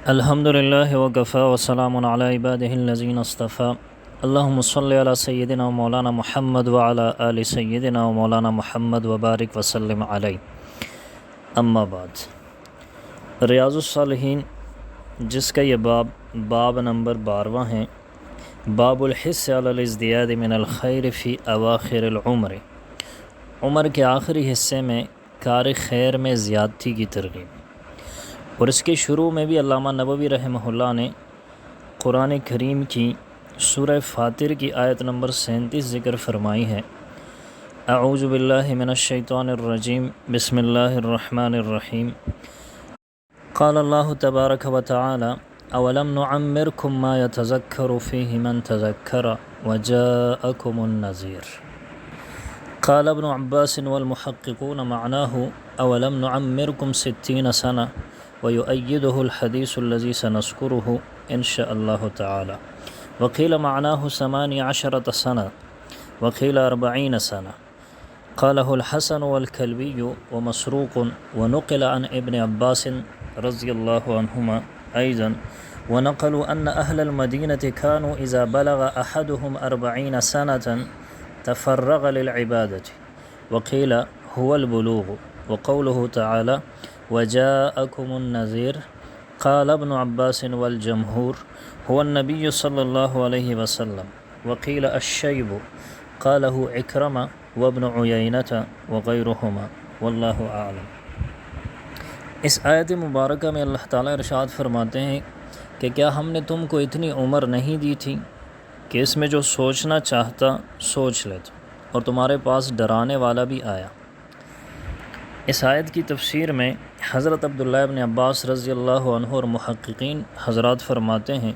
الحمد للہ وکفیٰ وسلام علی عبادہ الذین اصطفیٰ اللہم صلی علی سیدنا و مولانا محمد وعلی آل سیدنا و مولانا محمد وبارک وسلم علیہ. اما بعد، ریاض الصالحین جس کا یہ باب نمبر 12 ہیں، باب الحث علی الازدیاد من الخیر فی اواخر العمر، عمر کے آخری حصے میں کار خیر میں زیادتی کی ترغیب. اور اس کے شروع میں بھی علامہ نووی رحمہ اللہ نے قرآن کریم کی سورہ فاطر کی آیت نمبر 37 ذکر فرمائی ہے. اعوذ باللہ من الشیطان الرجیم، بسم اللہ الرحمن الرحیم. قال اللہ تبارک و تعالی اولم نعمرکم ما یتذکر فیہ من تذکر وجاءکم النذیر. قال ابن عباس والمحققون معناه اولم نعمرکم 60 سنہ ويؤيده الحديث الذي سنذكره إن شاء الله تعالى. وقيل معناه 18 سنة وقيل 40 سنة. قاله الحسن والكلبي ومسروق، ونقل عن ابن عباس رضي الله عنهما أيضا، ونقلوا أن أهل المدينة كانوا إذا بلغ أحدهم 40 سنة تفرغ للعبادة. وقيل هو البلوغ. وقوله تعالى وجاءكم النذير، قال ابن عباس والجمهور هو النبي صلى الله عليه وسلم. وقيل الشيب، قاله عكرمة وابن عيينة وغيرهما، والله أعلم. اس آیت مبارکہ میں اللہ تعالیٰ ارشاد فرماتے ہیں کہ کیا ہم نے تم کو اتنی عمر نہیں دی تھی کہ اس میں جو سوچنا چاہتا سوچ لیتا، اور تمہارے پاس ڈرانے والا بھی آیا. اس آیت کی تفسیر میں حضرت عبداللہ ابن عباس رضی اللہ عنہ اور محققین حضرات فرماتے ہیں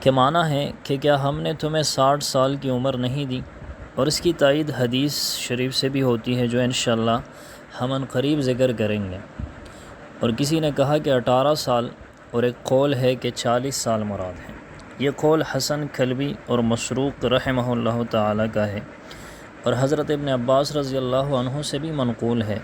کہ معنی ہے کہ کیا ہم نے تمہیں 60 سال کی عمر نہیں دی. اور اس کی تائید حدیث شریف سے بھی ہوتی ہے جو انشاءاللہ ہم ان قریب ذکر کریں گے. اور کسی نے کہا کہ 18 سال، اور ایک قول ہے کہ 40 سال مراد ہے. یہ قول حسن کلبی اور مسروق رحمہ اللہ تعالی کا ہے، اور حضرت ابن عباس رضی اللہ عنہ سے بھی منقول ہے.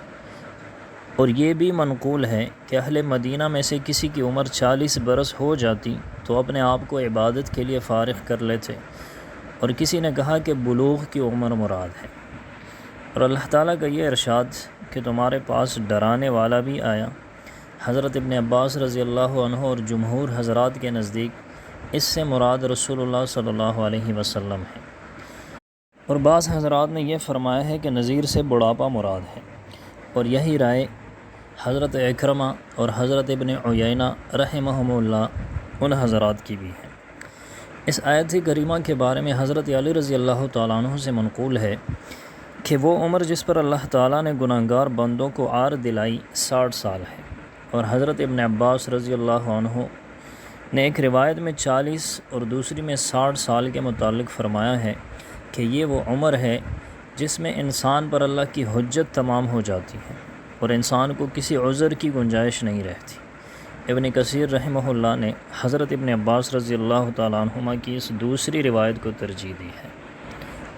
اور یہ بھی منقول ہے کہ اہل مدینہ میں سے کسی کی عمر 40 برس ہو جاتی تو اپنے آپ کو عبادت کے لیے فارغ کر لیتے. اور کسی نے کہا کہ بلوغ کی عمر مراد ہے. اور اللہ تعالیٰ کا یہ ارشاد کہ تمہارے پاس ڈرانے والا بھی آیا، حضرت ابن عباس رضی اللہ عنہ اور جمہور حضرات کے نزدیک اس سے مراد رسول اللہ صلی اللہ علیہ وسلم ہے. اور بعض حضرات نے یہ فرمایا ہے کہ نذیر سے بڑھاپا مراد ہے، اور یہی رائے حضرت عکرمہ اور حضرت ابن عیینہ رحمہم اللہ ان حضرات کی بھی ہے. اس آیت کریمہ کے بارے میں حضرت علی رضی اللہ تعالیٰ عنہ سے منقول ہے کہ وہ عمر جس پر اللہ تعالیٰ نے گناہگار بندوں کو عار دلائی 60 سال ہے. اور حضرت ابن عباس رضی اللہ عنہ نے ایک روایت میں 40 اور دوسری میں 60 سال کے متعلق فرمایا ہے کہ یہ وہ عمر ہے جس میں انسان پر اللہ کی حجت تمام ہو جاتی ہے اور انسان کو کسی عذر کی گنجائش نہیں رہتی. ابن کثیر رحمہ اللہ نے حضرت ابن عباس رضی اللہ تعالیٰ عنہما کی اس دوسری روایت کو ترجیح دی ہے.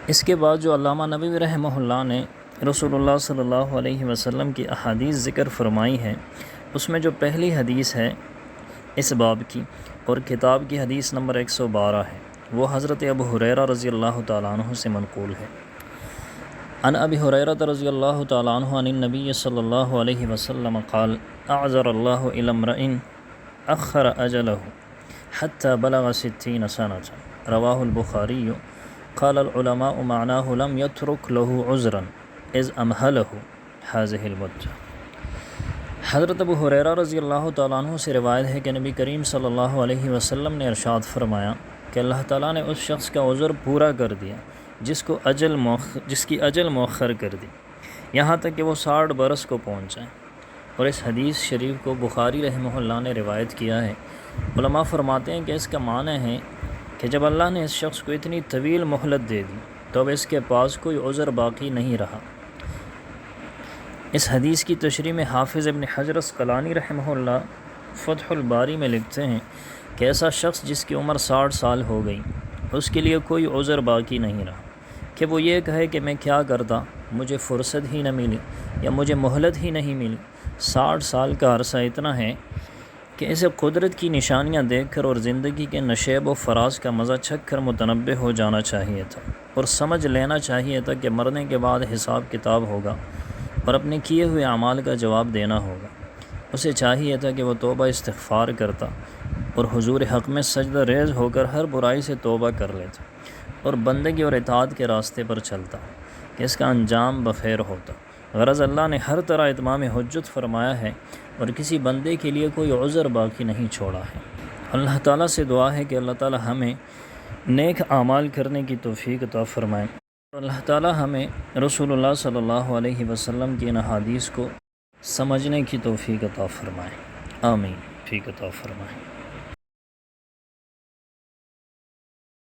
اس کے بعد جو علامہ نووی رحمہ اللہ نے رسول اللہ صلی اللہ علیہ وسلم کی احادیث ذکر فرمائی ہیں، اس میں جو پہلی حدیث ہے اس باب کی اور کتاب کی حدیث نمبر 112 ہے، وہ حضرت ابو ہریرہ رضی اللہ تعالیٰ عنہ سے منقول ہے. عن ابی ہریرہ رضی اللہ تعالیٰ عنہ عن النبی صلی اللہ علیہ وسلم قال اعذر اللہ الی امرئ اخر اجلہ حتی بلغ 60 سنة رواہ البخاری. قال العلماء معناه لم يترك له عذرا اذ امہلہ هذه المدة. حضرت ابو ہریرہ رضی اللہ تعالیٰ عنہ سے روایت ہے کہ نبی کریم صلی اللہ علیہ وسلم نے ارشاد فرمایا کہ اللہ تعالیٰ نے اس شخص کا عذر پورا کر دیا جس کی اجل مؤخر کر دی، یہاں تک کہ وہ 60 برس کو پہنچ جائیں. اور اس حدیث شریف کو بخاری رحمہ اللہ نے روایت کیا ہے. علماء فرماتے ہیں کہ اس کا معنی ہے کہ جب اللہ نے اس شخص کو اتنی طویل مہلت دے دی تو اب اس کے پاس کوئی عذر باقی نہیں رہا. اس حدیث کی تشریح میں حافظ ابن حجر عسقلانی رحمہ اللہ فتح الباری میں لکھتے ہیں کہ ایسا شخص جس کی عمر 60 سال ہو گئی اس کے لیے کوئی عذر باقی نہیں رہا کہ وہ یہ کہے کہ میں کیا کرتا، مجھے فرصت ہی نہ ملی یا مجھے مہلت ہی نہیں ملی. 60 سال کا عرصہ اتنا ہے کہ اسے قدرت کی نشانیاں دیکھ کر اور زندگی کے نشیب و فراز کا مزہ چکھ کر متنبہ ہو جانا چاہیے تھا، اور سمجھ لینا چاہیے تھا کہ مرنے کے بعد حساب کتاب ہوگا اور اپنے کیے ہوئے اعمال کا جواب دینا ہوگا۔ اسے چاہیے تھا کہ وہ توبہ استغفار کرتا اور حضور حق میں سجدہ ریز ہو کر ہر برائی سے توبہ کر لیتا اور بندگی اور اطاعت کے راستے پر چلتا کہ اس کا انجام بخیر ہوتا۔ غرض اللہ نے ہر طرح اتمام حجت فرمایا ہے اور کسی بندے کے لیے کوئی عذر باقی نہیں چھوڑا ہے۔ اللہ تعالیٰ سے دعا ہے کہ اللہ تعالیٰ ہمیں نیک اعمال کرنے کی توفیق عطا فرمائے، اور اللہ تعالیٰ ہمیں رسول اللہ صلی اللہ علیہ وسلم کی ان احادیث کو سمجھنے کی توفیق عطا فرمائے۔ آمین، توفیق عطا فرمائے۔